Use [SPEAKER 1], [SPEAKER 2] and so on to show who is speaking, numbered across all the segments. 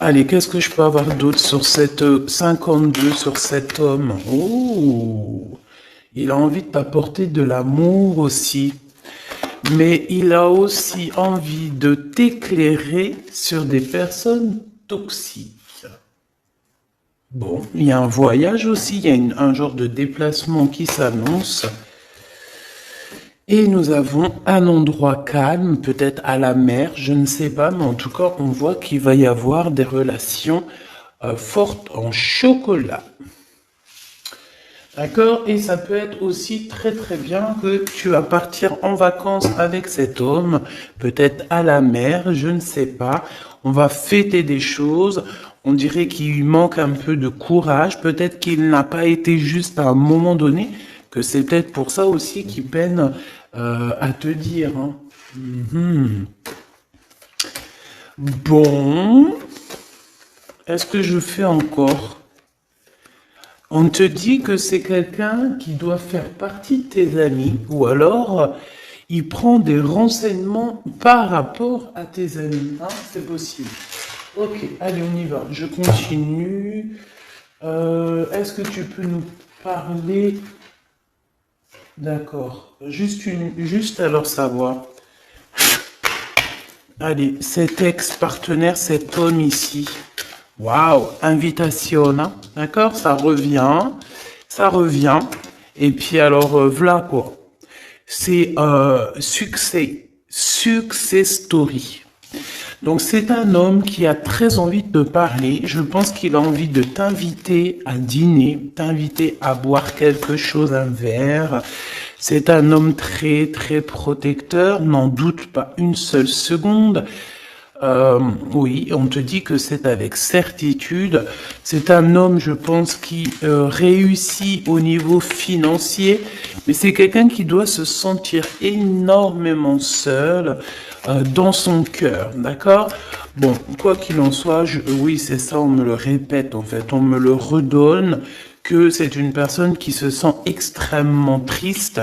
[SPEAKER 1] Allez, qu'est-ce que je peux avoir d'autre sur cette 52 sur cet homme? Oh, il a envie de t'apporter de l'amour aussi, mais il a aussi envie de t'éclairer sur des personnes toxiques. Bon, il y a un voyage aussi, il y a un genre de déplacement qui s'annonce. Et nous avons un endroit calme, peut-être à la mer, je ne sais pas, mais en tout cas, on voit qu'il va y avoir des relations fortes en chocolat. D'accord? Et ça peut être aussi très très bien que tu vas partir en vacances avec cet homme, peut-être à la mer, je ne sais pas. On va fêter des choses. On dirait qu'il lui manque un peu de courage. Peut-être qu'il n'a pas été juste à un moment donné, que c'est peut-être pour ça aussi qu'il peine à te dire. Hein. Mhm. Bon, est-ce que je fais encore? On te dit que c'est quelqu'un qui doit faire partie de tes amis, ou alors il prend des renseignements par rapport à tes amis. Hein, c'est possible. Ok, allez, on y va. Je continue. Est-ce que tu peux nous parler? D'accord. Juste alors savoir. Allez, cet ex-partenaire, cet homme ici. Waouh, invitation, hein. D'accord, ça revient, ça revient. Et puis alors, voilà quoi. C'est success story. Donc c'est un homme qui a très envie de te parler. Je pense qu'il a envie de t'inviter à dîner, t'inviter à boire quelque chose, un verre. C'est un homme très très protecteur, n'en doute pas une seule seconde. Oui, on te dit que c'est avec certitude. C'est un homme, je pense, qui réussit au niveau financier, mais c'est quelqu'un qui doit se sentir énormément seul dans son cœur, d'accord? Bon, quoi qu'il en soit, oui, c'est ça, on me le répète, en fait, on me le redonne, que c'est une personne qui se sent extrêmement triste,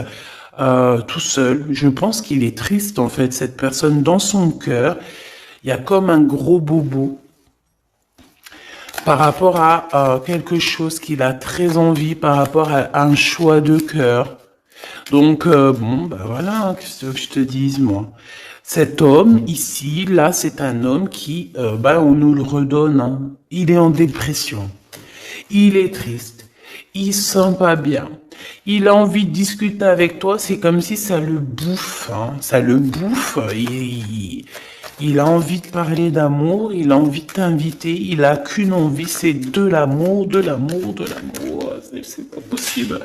[SPEAKER 1] tout seul. Je pense qu'il est triste, en fait, cette personne dans son cœur. Il y a comme un gros bobo par rapport à quelque chose qu'il a très envie, par rapport à un choix de cœur. Donc, bon, bah voilà, qu'est-ce que je te dise, moi. Cet homme, ici, là, c'est un homme qui, bah, on nous le redonne, hein. Il est en dépression. Il est triste. Il se sent pas bien. Il a envie de discuter avec toi. C'est comme si ça le bouffe, hein. Ça le bouffe. Il a envie de parler d'amour. Il a envie de t'inviter. Il a qu'une envie, c'est de l'amour, de l'amour, de l'amour. C'est pas possible.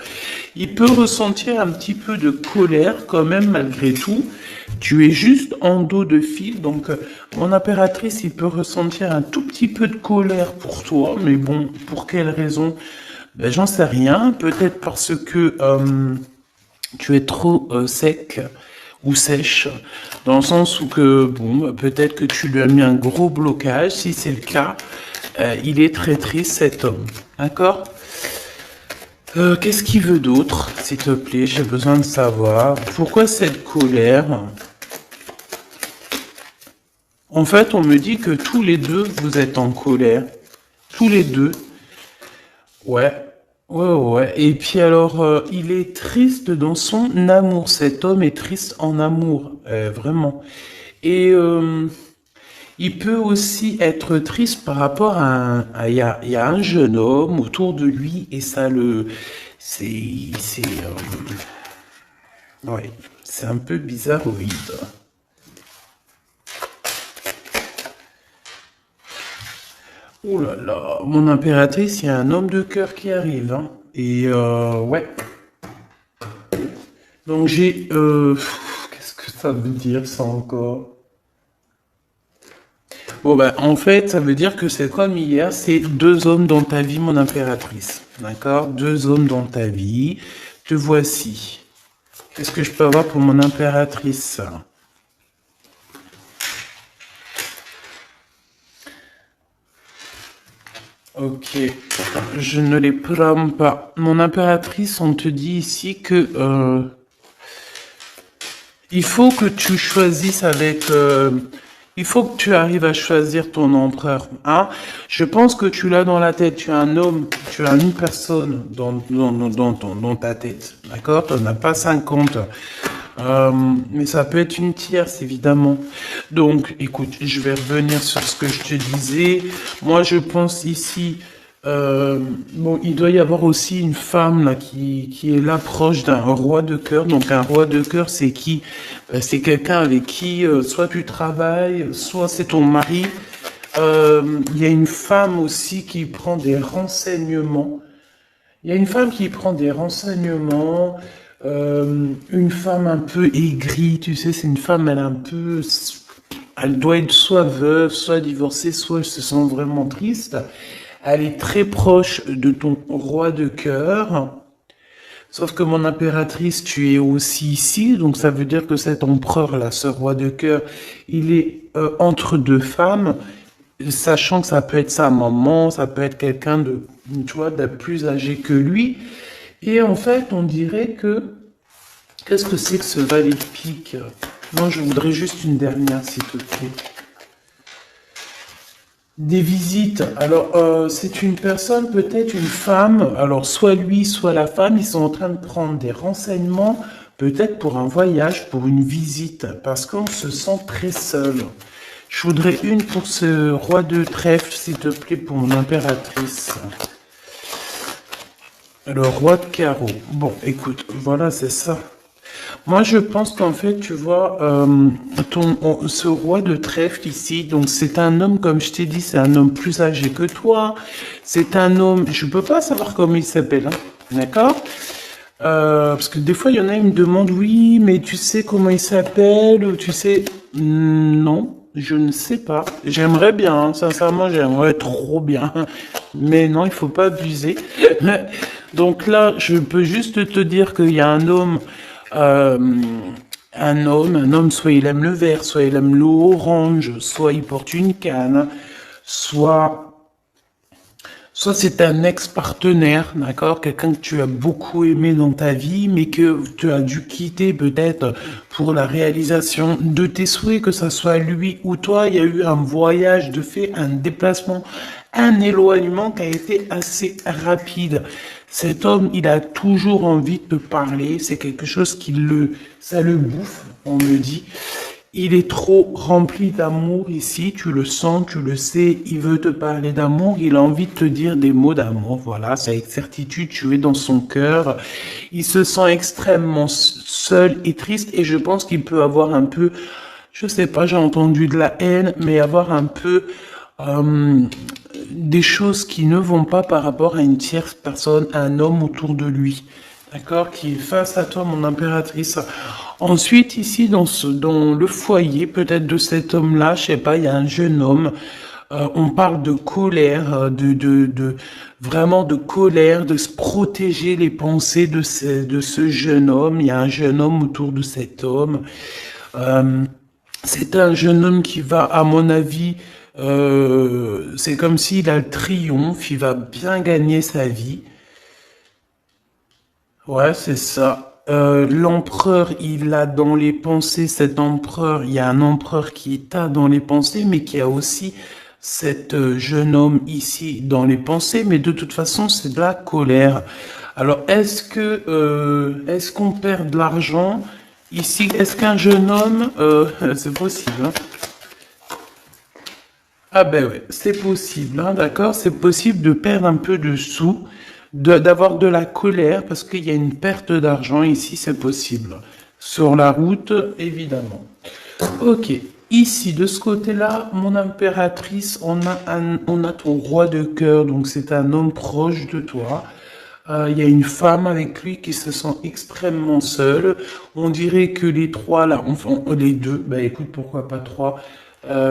[SPEAKER 1] Il peut ressentir un petit peu de colère quand même malgré tout. Tu es juste en dos de fil, donc mon impératrice, il peut ressentir un tout petit peu de colère pour toi, mais bon, pour quelle raison? Ben, j'en sais rien. Peut-être parce que tu es trop sec ou sèche, dans le sens où que bon, peut-être que tu lui as mis un gros blocage. Si c'est le cas, il est très triste cet homme, d'accord? Qu'est-ce qu'il veut d'autre, s'il te plaît? J'ai besoin de savoir. Pourquoi cette colère? En fait, on me dit que tous les deux, vous êtes en colère. Tous les deux. Ouais. Ouais, ouais. Et puis alors, il est triste dans son amour. Cet homme est triste en amour. Vraiment. Et il peut aussi être triste par rapport à il y a un jeune homme autour de lui et ça le, ouais, c'est un peu bizarroïde. Oh là là, mon impératrice, il y a un homme de cœur qui arrive, hein. Et ouais. Donc j'ai, qu'est-ce que ça veut dire ça encore? Bon ben, en fait, ça veut dire que c'est comme hier, c'est deux hommes dans ta vie, mon impératrice. D'accord? Deux hommes dans ta vie. Te voici. Qu'est-ce que je peux avoir pour mon impératrice? Ok, je ne les prends pas. Mon impératrice, on te dit ici que il faut que tu choisisses avec Il faut que tu arrives à choisir ton empereur. Hein? Je pense que tu l'as dans la tête. Tu as un homme, tu as une personne dans ta tête. D'accord? Tu n'en as pas 50. Mais ça peut être une tierce, évidemment. Donc, écoute, je vais revenir sur ce que je te disais. Moi, je pense ici, bon, il doit y avoir aussi une femme là qui est là proche d'un roi de cœur. Donc, un roi de cœur, c'est qui? C'est quelqu'un avec qui soit tu travailles, soit c'est ton mari. Il y a une femme aussi qui prend des renseignements. Il y a une femme qui prend des renseignements, une femme un peu aigrie, tu sais, c'est une femme, elle doit être soit veuve, soit divorcée, soit elle se sent vraiment triste. Elle est très proche de ton roi de cœur. Sauf que mon impératrice, tu es aussi ici, donc ça veut dire que cet empereur-là, ce roi de cœur, il est entre deux femmes, sachant que ça peut être sa maman, ça peut être quelqu'un de, tu vois, de plus âgé que lui. Et en fait, on dirait que, qu'est-ce que c'est que ce valet de pique? Moi, je voudrais juste une dernière, s'il te plaît. Des visites. Alors, c'est une personne, peut-être une femme. Alors, soit lui, soit la femme, ils sont en train de prendre des renseignements, peut-être pour un voyage, pour une visite, parce qu'on se sent très seul. Je voudrais une pour ce roi de trèfle, s'il te plaît, pour mon impératrice. Le roi de carreau. Bon, écoute, voilà, c'est ça. Moi, je pense qu'en fait, tu vois, ce roi de trèfle ici, donc c'est un homme, comme je t'ai dit, c'est un homme plus âgé que toi. C'est un homme, je peux pas savoir comment il s'appelle, hein, d'accord? Parce que des fois, il y en a, ils me demandent, oui, mais tu sais comment il s'appelle, ou tu sais, non, je ne sais pas. J'aimerais bien, hein, sincèrement, j'aimerais trop bien, mais non, il faut pas abuser. Donc là, je peux juste te dire qu'il y a euh, un homme, soit il aime le vert, soit il aime l'orange, soit il porte une canne, soit c'est un ex-partenaire, d'accord? Quelqu'un que tu as beaucoup aimé dans ta vie, mais que tu as dû quitter peut-être pour la réalisation de tes souhaits, que ça soit lui ou toi. Il y a eu un voyage de fait, un déplacement, un éloignement qui a été assez rapide. Cet homme, il a toujours envie de te parler. C'est quelque chose ça le bouffe, on me dit. Il est trop rempli d'amour ici, tu le sens, tu le sais, il veut te parler d'amour, il a envie de te dire des mots d'amour, voilà, c'est avec certitude, tu es dans son cœur. Il se sent extrêmement seul et triste et je pense qu'il peut avoir un peu, je sais pas, j'ai entendu de la haine, mais avoir un peu des choses qui ne vont pas par rapport à une tierce personne, à un homme autour de lui. D'accord, qui est face à toi, mon impératrice. Ensuite, ici, dans le foyer, peut-être de cet homme-là, je sais pas, il y a un jeune homme. On parle de colère, vraiment de colère, de se protéger les pensées de ce jeune homme. Il y a un jeune homme autour de cet homme. Euh, c'est un jeune homme qui va, à mon avis, c'est comme s'il a le triomphe, il va bien gagner sa vie. Ouais, c'est ça. L'empereur, il a dans les pensées, cet empereur, il y a un empereur qui t'a dans les pensées, mais qui a aussi cet jeune homme ici dans les pensées, mais de toute façon, c'est de la colère. Alors, est-ce qu'on perd de l'argent ici? Est-ce qu'un jeune homme, c'est possible, hein? Ah ben ouais, c'est possible, hein, d'accord? C'est possible de perdre un peu de sous, d'avoir de la colère, parce qu'il y a une perte d'argent ici, c'est possible. Sur la route, évidemment. Ok, ici, de ce côté-là, mon impératrice, on a ton roi de cœur, donc c'est un homme proche de toi. Il y a une femme avec lui qui se sent extrêmement seule. On dirait que les trois là, enfin les deux, bah écoute, pourquoi pas trois?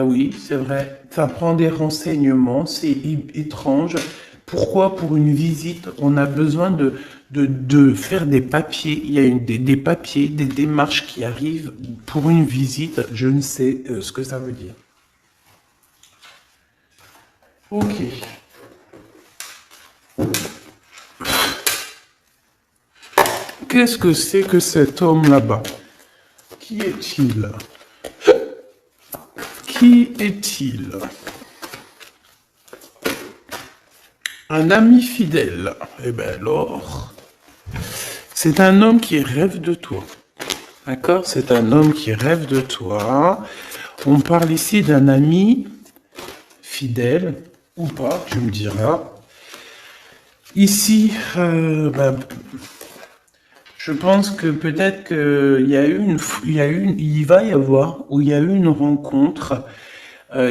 [SPEAKER 1] Oui, c'est vrai. Ça prend des renseignements, c'est étrange. Pourquoi pour une visite, on a besoin de faire des papiers? Il y a des papiers, des démarches qui arrivent pour une visite. Je ne sais ce que ça veut dire. Ok. Qu'est-ce que c'est que cet homme là-bas? Qui est-il? Qui est-il? Un ami fidèle. Eh bien alors, c'est un homme qui rêve de toi. D'accord? C'est un homme qui rêve de toi. On parle ici d'un ami fidèle ou pas, tu me diras. Ici, je pense que peut-être il va y avoir, ou il y a eu une rencontre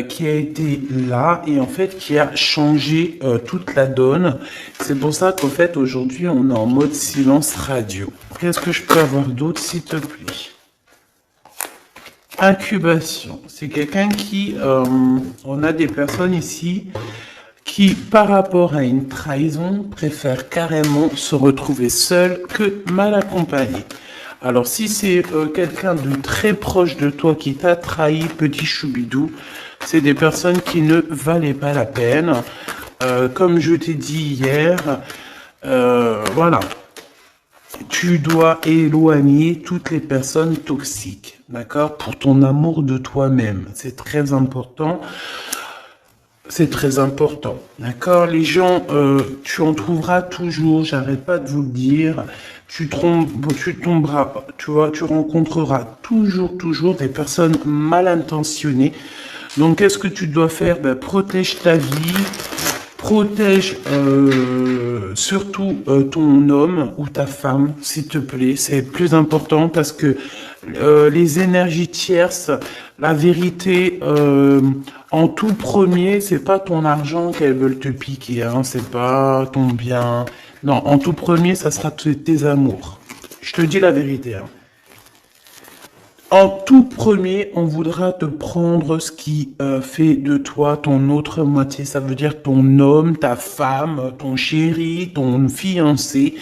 [SPEAKER 1] qui a été là et en fait qui a changé toute la donne. C'est pour ça qu'en fait aujourd'hui on est en mode silence radio. Qu'est-ce que je peux avoir d'autre s'il te plaît? Incubation. C'est quelqu'un qui, on a des personnes ici qui, par rapport à une trahison, préfèrent carrément se retrouver seul que mal accompagné. Alors si c'est quelqu'un de très proche de toi qui t'a trahi, petit choubidou, c'est des personnes qui ne valaient pas la peine. Comme je t'ai dit hier, voilà. Tu dois éloigner toutes les personnes toxiques, d'accord? Pour ton amour de toi-même. C'est très important. C'est très important, d'accord? Les gens, tu en trouveras toujours, j'arrête pas de vous le dire. Tu tomberas, tu vois, tu rencontreras toujours des personnes mal intentionnées. Donc, qu'est-ce que tu dois faire? Ben, protège ta vie, protège surtout ton homme ou ta femme, s'il te plaît. C'est plus important parce que les énergies tierces, la vérité, en tout premier, c'est pas ton argent qu'elles veulent te piquer, hein, c'est pas ton bien. Non, en tout premier, ça sera tes amours. Je te dis la vérité, hein. En tout premier, on voudra te prendre ce qui fait de toi ton autre moitié. Ça veut dire ton homme, ta femme, ton chéri, ton fiancé.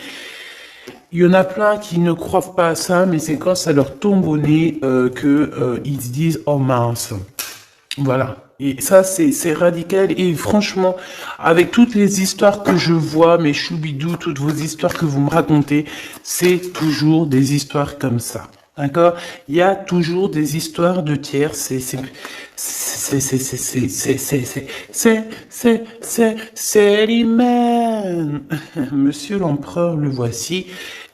[SPEAKER 1] Il y en a plein qui ne croient pas à ça, mais c'est quand ça leur tombe au nez ils se disent « Oh mince !» Voilà. Et ça, c'est radical. Et franchement, avec toutes les histoires que je vois, mes choubidous, toutes vos histoires que vous me racontez, c'est toujours des histoires comme ça. D'accord? Il y a toujours des histoires de tiers. C'est l'hymen. Monsieur l'empereur, le voici.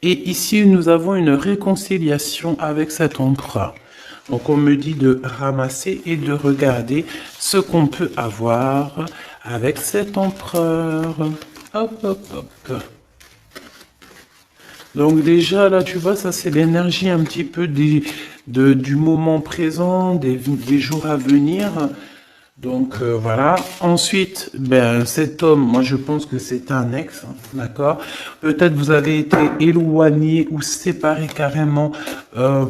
[SPEAKER 1] Et ici, nous avons une réconciliation avec cet empereur. Donc, on me dit de ramasser et de regarder ce qu'on peut avoir avec cet empereur. Hop, hop, hop. Donc déjà, là, tu vois, ça, c'est l'énergie un petit peu du moment présent, des jours à venir. Donc, voilà. Ensuite, ben, cet homme, moi, je pense que c'est un ex, hein, d'accord? Peut-être vous avez été éloigné ou séparé carrément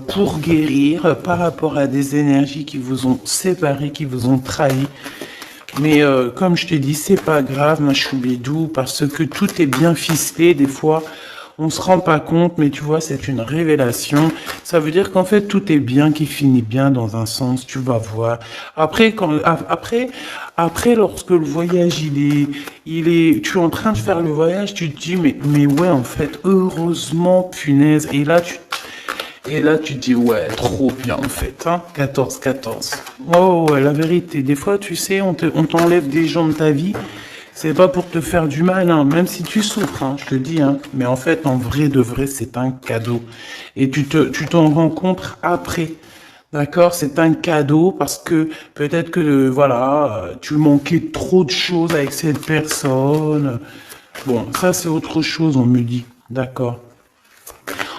[SPEAKER 1] pour guérir par rapport à des énergies qui vous ont séparé, qui vous ont trahi. Mais comme je t'ai dit, c'est pas grave, ma choubidou, parce que tout est bien ficelé. Des fois, on se rend pas compte, mais tu vois, c'est une révélation. Ça veut dire qu'en fait, tout est bien, qui finit bien dans un sens, tu vas voir. Après, lorsque le voyage, tu es en train de faire le voyage, tu te dis, mais ouais, en fait, heureusement, punaise. Et là, tu te dis, ouais, trop bien, en fait, hein. 14-14. Oh, ouais, la vérité. Des fois, tu sais, on t'enlève des gens de ta vie. C'est pas pour te faire du mal, hein, même si tu souffres, hein, je te dis, hein. Mais en fait, en vrai de vrai, c'est un cadeau. Et tu t'en rends compte après. D'accord? C'est un cadeau parce que peut-être que, voilà, tu manquais trop de choses avec cette personne. Bon, ça, c'est autre chose, on me dit. D'accord.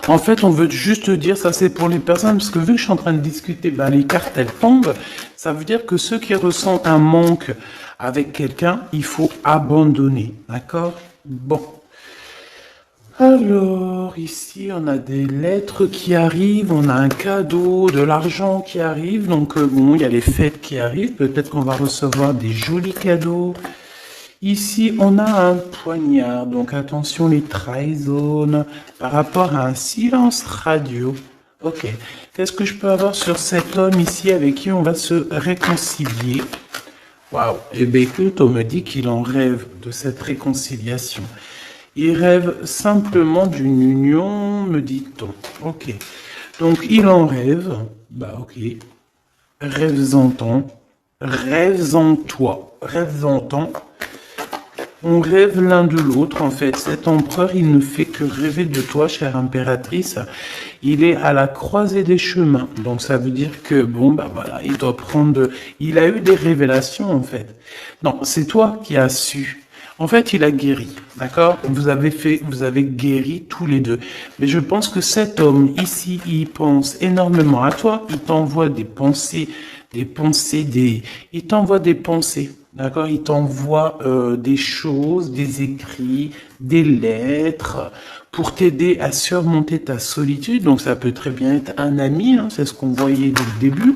[SPEAKER 1] En fait, on veut juste dire, ça c'est pour les personnes, parce que vu que je suis en train de discuter, ben, les cartes, elles tombent. Ça veut dire que ceux qui ressentent un manque avec quelqu'un, il faut abandonner. D'accord? Bon. Alors, ici, on a des lettres qui arrivent, on a un cadeau, de l'argent qui arrive. Donc, bon, il y a les fêtes qui arrivent. Peut-être qu'on va recevoir des jolis cadeaux. Ici, on a un poignard, donc attention les trahisons par rapport à un silence radio. Ok, qu'est-ce que je peux avoir sur cet homme ici avec qui on va se réconcilier? Waouh, eh bien écoute, on me dit qu'il en rêve de cette réconciliation. Il rêve simplement d'une union, me dit-on. Ok, donc il en rêve, bah ok, rêve-en-tant. rêves en toi, rêves en temps. On rêve l'un de l'autre, en fait. Cet empereur, il ne fait que rêver de toi, chère impératrice. Il est à la croisée des chemins. Donc, ça veut dire que, bon, bah voilà, il doit prendre... Il a eu des révélations, en fait. Non, c'est toi qui as su. En fait, il a guéri, d'accord? Vous avez guéri tous les deux. Mais je pense que cet homme, ici, il pense énormément à toi. Il t'envoie des pensées, il t'envoie des pensées. D'accord, il t'envoie des choses, des écrits, des lettres pour t'aider à surmonter ta solitude. Donc ça peut très bien être un ami, hein, c'est ce qu'on voyait dès le début.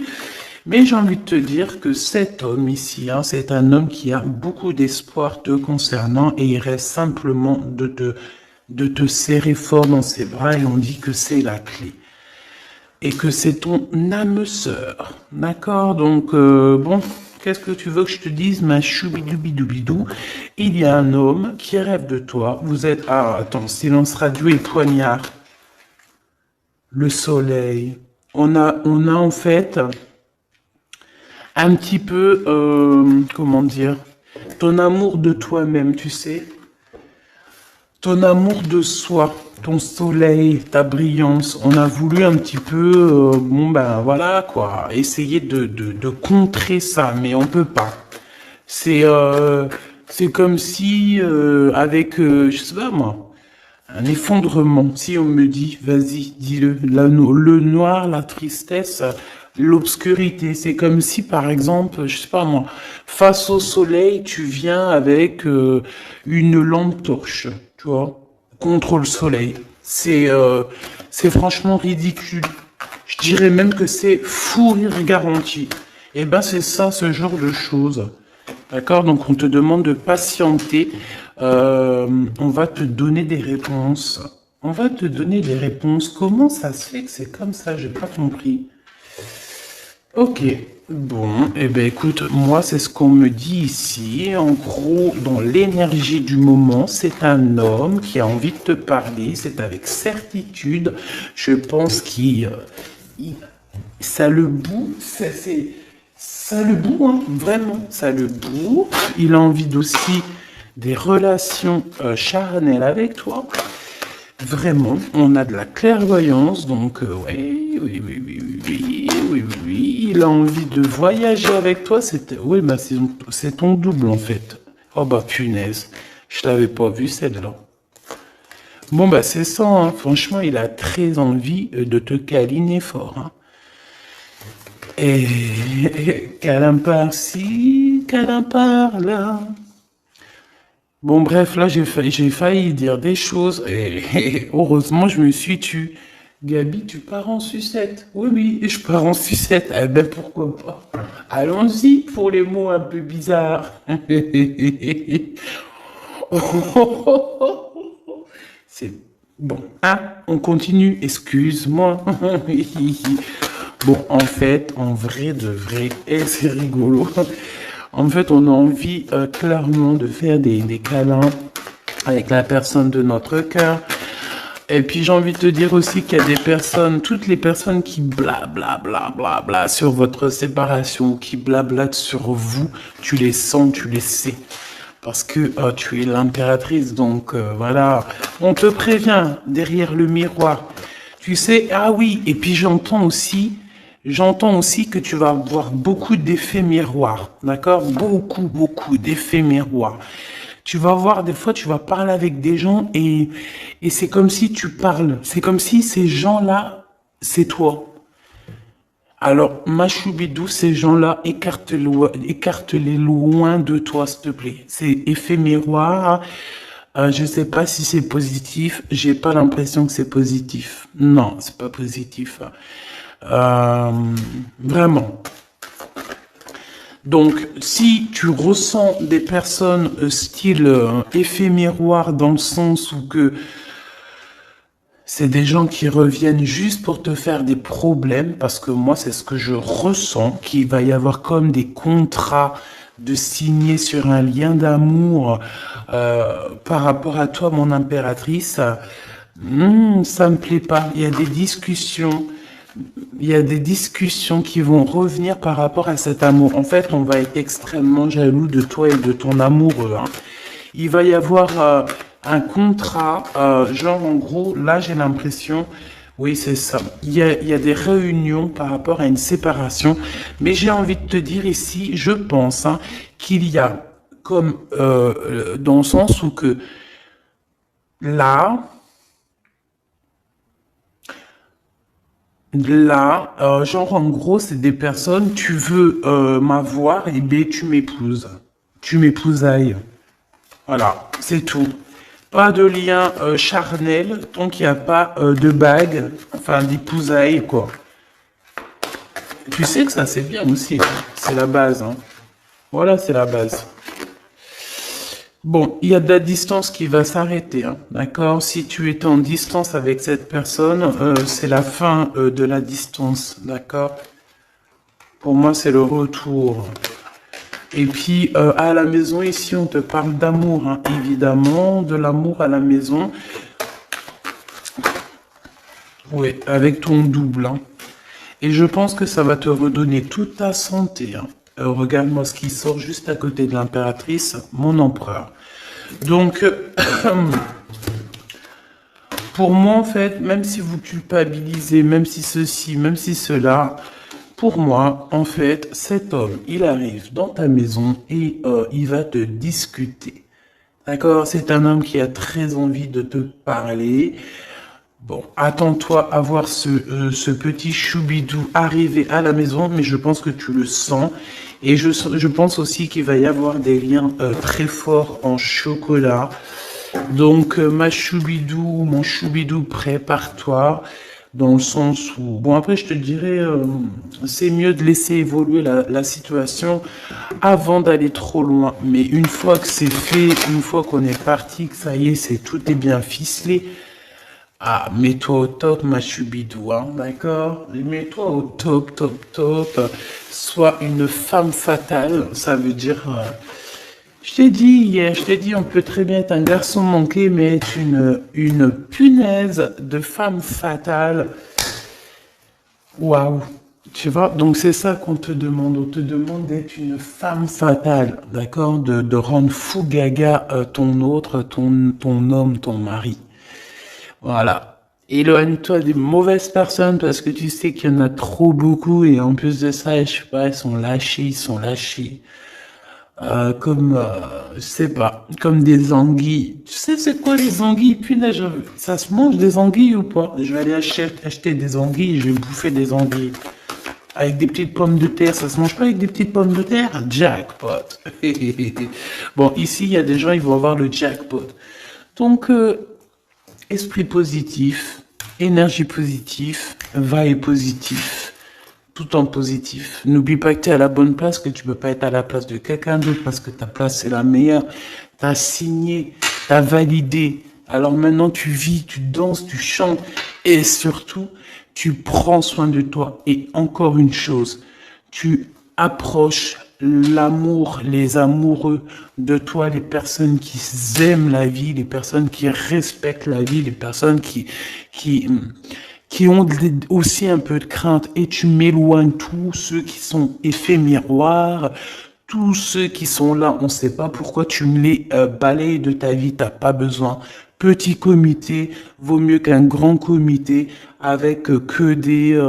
[SPEAKER 1] Mais j'ai envie de te dire que cet homme ici, hein, c'est un homme qui a beaucoup d'espoir te concernant et il reste simplement de te serrer fort dans ses bras et on dit que c'est la clé. Et que c'est ton âme sœur. D'accord? Donc, bon, qu'est-ce que tu veux que je te dise, ma choubidoubidou? Il y a un homme qui rêve de toi. Vous êtes... Ah, attends, silence radio et poignard. Le soleil. On a en fait un petit peu, comment dire, ton amour de toi-même, tu sais. Ton amour de soi, ton soleil, ta brillance, on a voulu un petit peu, bon ben voilà quoi, essayer de contrer ça, mais on peut pas. C'est comme si, avec, je sais pas moi, un effondrement, si on me dit, vas-y, dis-le, le noir, la tristesse, l'obscurité, c'est comme si par exemple, je sais pas moi, face au soleil, tu viens avec une lampe torche, tu vois, contre le soleil. C'est franchement ridicule. Je dirais même que c'est fou rire garanti. Et ben c'est ça, ce genre de choses. D'accord? Donc on te demande de patienter. On va te donner des réponses. On va te donner des réponses. Comment ça se fait que c'est comme ça? J'ai pas compris. Ok. Bon, eh ben écoute, moi c'est ce qu'on me dit ici. En gros, dans l'énergie du moment, c'est un homme qui a envie de te parler. C'est avec certitude. Je pense ça le boue. Ça le boue, hein, vraiment. Ça le boue. Il a envie aussi des relations charnelles avec toi. Vraiment, on a de la clairvoyance, donc oui, il a envie de voyager avec toi, oui, bah c'est ton double en fait. Oh bah punaise, je l'avais pas vu celle-là. Bon bah c'est ça, hein. Franchement, il a très envie de te câliner fort. Hein. Et câlin par-ci, câlin par-là. Bon, bref, là, j'ai failli dire des choses et heureusement, je me suis tue. Gabi, tu pars en sucette. Oui, oui, je pars en sucette. Eh ben, pourquoi pas. Allons-y pour les mots un peu bizarres. C'est bon. Ah, on continue. Excuse-moi. Bon, en fait, en vrai de vrai, et c'est rigolo. En fait, on a envie clairement de faire des câlins avec la personne de notre cœur. Et puis, j'ai envie de te dire aussi qu'il y a des personnes, toutes les personnes qui blablabla sur votre séparation, qui blablatent sur vous, tu les sens, tu les sais. Parce que tu es l'impératrice, donc voilà. On te prévient derrière le miroir. Tu sais, ah oui, et puis j'entends aussi que tu vas avoir beaucoup d'effets miroirs, d'accord? Beaucoup d'effets miroirs. Tu vas voir, des fois, tu vas parler avec des gens et c'est comme si tu parles. C'est comme si ces gens-là, c'est toi. Alors, ma choubidou, ces gens-là, écarte-les loin de toi, s'il te plaît. C'est effet miroir. Je sais pas si c'est positif. J'ai pas l'impression que c'est positif. Non, c'est pas positif. Vraiment. Donc, si tu ressens des personnes style effet miroir dans le sens où que c'est des gens qui reviennent juste pour te faire des problèmes, parce que moi, c'est ce que je ressens, qu'il va y avoir comme des contrats de signer sur un lien d'amour par rapport à toi, mon impératrice. Ça me plaît pas. Il y a des discussions. Il y a des discussions qui vont revenir par rapport à cet amour. En fait, on va être extrêmement jaloux de toi et de ton amoureux, hein. Il va y avoir un contrat, genre en gros, là j'ai l'impression, oui c'est ça, il y a des réunions par rapport à une séparation, mais j'ai envie de te dire ici, je pense, hein, qu'il y a comme, dans le sens où que là, genre en gros, c'est des personnes, tu veux m'avoir, et ben tu m'épouses. Tu m'épousailles. Voilà, c'est tout. Pas de lien charnel tant qu'il n'y a pas de bague, enfin d'épousailles, quoi. Tu sais que ça, c'est bien aussi, hein. C'est la base, hein. Voilà, c'est la base. Bon, il y a de la distance qui va s'arrêter, hein, d'accord? Si tu es en distance avec cette personne, c'est la fin de la distance, d'accord? Pour moi, c'est le retour. Et puis, à la maison, ici, on te parle d'amour, hein, évidemment, de l'amour à la maison. Oui, avec ton double, hein. Et je pense que ça va te redonner toute ta santé, hein. Regarde-moi ce qui sort juste à côté de l'impératrice, mon empereur. Donc, pour moi, en fait, même si vous culpabilisez, même si ceci, même si cela, pour moi, en fait, cet homme, il arrive dans ta maison et il va te discuter. D'accord? C'est un homme qui a très envie de te parler. Bon, attends-toi à voir ce petit choubidou arriver à la maison, mais je pense que tu le sens. Et je pense aussi qu'il va y avoir des liens très forts en chocolat. Donc, ma choubidou, mon choubidou, prépare-toi. Dans le sens où... Bon, après, je te dirais, c'est mieux de laisser évoluer la situation avant d'aller trop loin. Mais une fois que c'est fait, une fois qu'on est parti, que ça y est, tout est bien ficelé, ah, mets-toi au top, ma choubidou, hein, d'accord? Mets-toi au top, top, top. Sois une femme fatale, ça veut dire... je t'ai dit hier, je t'ai dit, on peut très bien être un garçon manqué, mais être une punaise de femme fatale. Waouh! Tu vois, donc c'est ça qu'on te demande. On te demande d'être une femme fatale, d'accord? De rendre fou gaga ton autre, ton homme, ton mari. Voilà. Éloigne-toi des mauvaises personnes parce que tu sais qu'il y en a trop beaucoup et en plus de ça, je sais pas, ils sont lâchés. Comme, je sais pas, comme des anguilles. Tu sais c'est quoi les anguilles? Punaise, ça se mange des anguilles ou pas? Je vais aller acheter des anguilles, je vais bouffer des anguilles. Avec des petites pommes de terre, ça se mange pas avec des petites pommes de terre? Jackpot. Bon, ici, il y a des gens, ils vont avoir le jackpot. Donc, esprit positif, énergie positive, vibe positif, tout en positif. N'oublie pas que tu es à la bonne place, que tu peux pas être à la place de quelqu'un d'autre parce que ta place c'est la meilleure. Tu as signé, tu as validé. Alors maintenant tu vis, tu danses, tu chantes et surtout tu prends soin de toi. Et encore une chose, tu approches l'amour, les amoureux de toi, les personnes qui aiment la vie, les personnes qui respectent la vie, les personnes qui ont aussi un peu de crainte et tu m'éloignes tous ceux qui sont effets miroirs, tous ceux qui sont là, on ne sait pas pourquoi tu me les balayes de ta vie, t'as pas besoin. Petit comité vaut mieux qu'un grand comité avec que des